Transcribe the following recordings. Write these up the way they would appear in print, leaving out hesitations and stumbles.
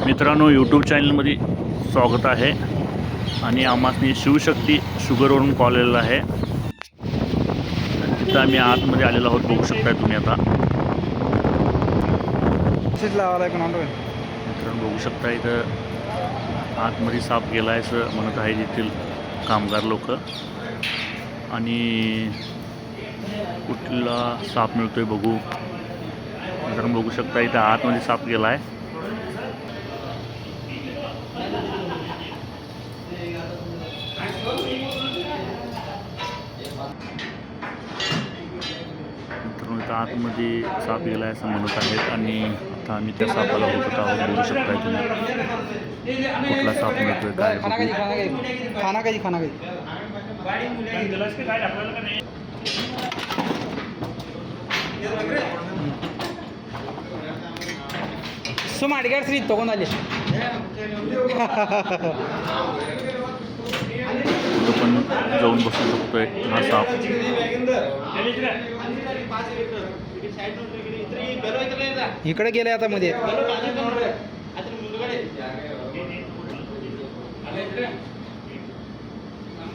मित्रांनो, यूट्यूब चॅनलमध्ये स्वागत आहे. आणि आम्हाला शिवशक्ती शुगरवरून कॉल आलेला आहे. तिथं आम्ही आतमध्ये आलेलो आहोत, बघू शकताय तुम्ही. आता मित्रांनो बघू शकता, इथं आतमध्ये साप गेला आहे असं म्हणत आहे येथील कामगार लोक. आणि कुठला साप मिळतोय बघू. मित्रांनो बघू शकता, इथं आतमध्ये साप गेला आहे. मित्रांनो इथं आतमध्ये साप गेला आहे असं म्हणत आहेत. आणि आता आम्ही त्या सापाला बघत आहोत, बघू शकताय तुम्ही. कुठला साप मिळतोय काय बघू. ಅಡಿಗಾಡ್ಸ್ರಿ ತಗೊಂಡಲ್ಲಿ पण जाऊन बसू शकतोय हा साप. इकडे गेले आता मध्ये.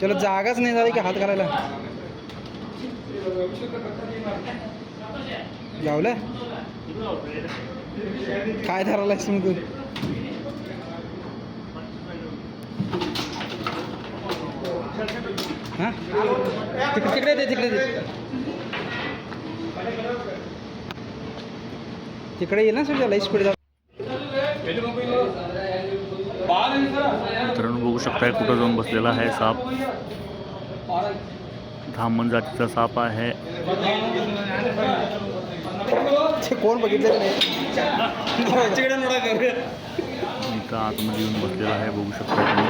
त्याला जागाच नाही झाली की हात करायला. जावलं काय धरायला तू. हां तिकडे दे, तिकडे दे, तिकडे येईल ना सर. लाईट स्पीड जा. मित्रांनो बघू शकताय कुठं जाऊन बसलेला आहे साप. धामण जातीचा साप आहे. कोण बघितलं नाही. इथं आतमध्ये येऊन बसलेला आहे, बघू शकता तुम्ही.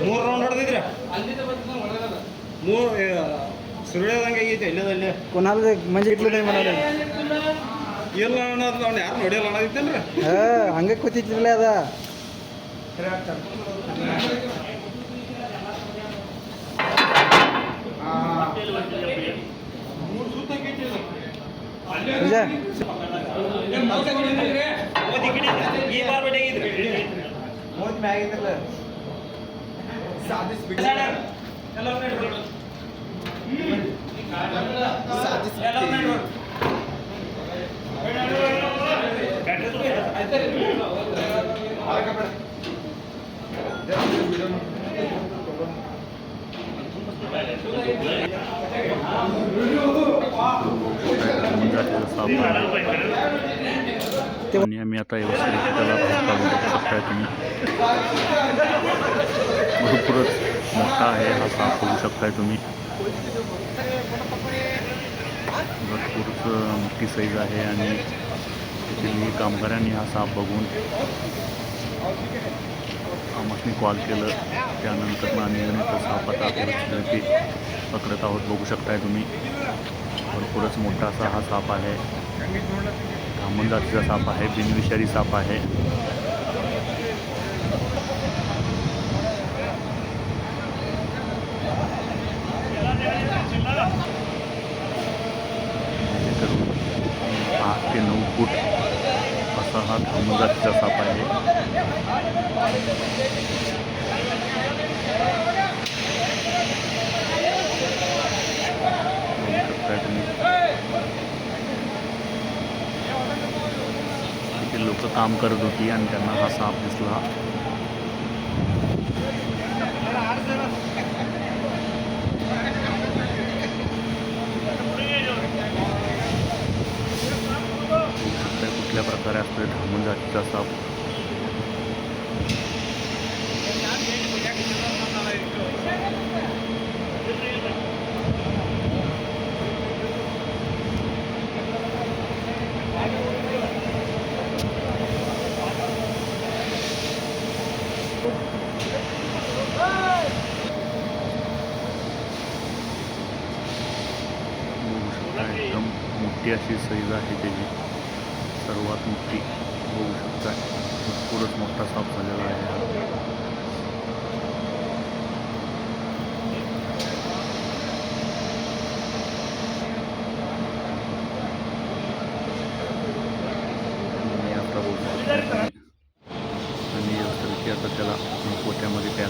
ಮೂರು ರೌಂಡ್ ಹೊಡೆದಿದ್ರೆ ಮೂರು ಸುರುಳಿದಂಗೆ ಆಗೈತೆ ಇಲ್ಲದಲ್ಲೇ. कोणाला म्हणजे इथलं नाही म्हणाले. ಇಲ್ಲ ಅನ್ನೋದು ಅವ್ನು ಯಾರು ನೋಡಿಲ್ಲ ಅನ್ನೋದಿತ್ತೇನ್ರಿ. ಹಂಗೆ ಕೂತಿದ್ರಲ್ಲ ಅದ. आणि आम्ही आता व्यवस्थित त्याला काढून बघू शकताय तुम्ही. भरपूरच मोठा आहे हा साप, बघू शकताय तुम्ही. भरपूरच मोठी साईज आहे. आणि तिथील कामगारांनी हा साप बघून आम्हाला कॉल केलं. त्यानंतर आम्ही तो साप आता परिस्थिती पकडत आहोत, बघू शकताय तुम्ही. भरपूरच मोठा असा हा साप आहे. धामण जातीचा साप आहे, बिनविषारी साप आहे. करून 8 ते 9 फूट असा हा धामण जातीचा साप आहे. बघू शकताय तुम्ही. तिथे लोक काम करत होती आणि त्यांना हा साप दिसला. कुठल्या प्रकारे असतोय धामण जातीचा साप. एकदम मोठी अशी साईज आहे त्याची, सर्वात मोठी. बघू शकता भरपूरच मोठा साप झालेला आहे.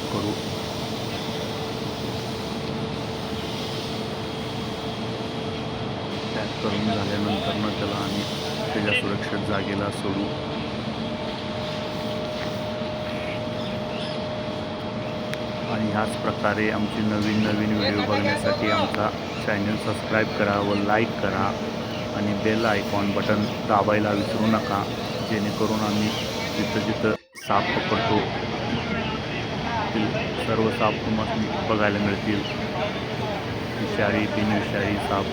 पॅक करू. पॅक करून झाल्यानंतर मग त्याला आम्ही त्याच्या सुरक्षित जागेला सोडू. आणि ह्याच प्रकारे आमची नवीन व्हिडिओ बघण्यासाठी आमचा चॅनल सबस्क्राईब करा व लाईक करा आणि बेल आयकॉन बटन दाबायला विसरू नका, जेणेकरून आम्ही जिथं जिथं साप पकडतो ते सर्व साप तुम्हाला बघायला मिळतील. विषारी बिनविषारी साप.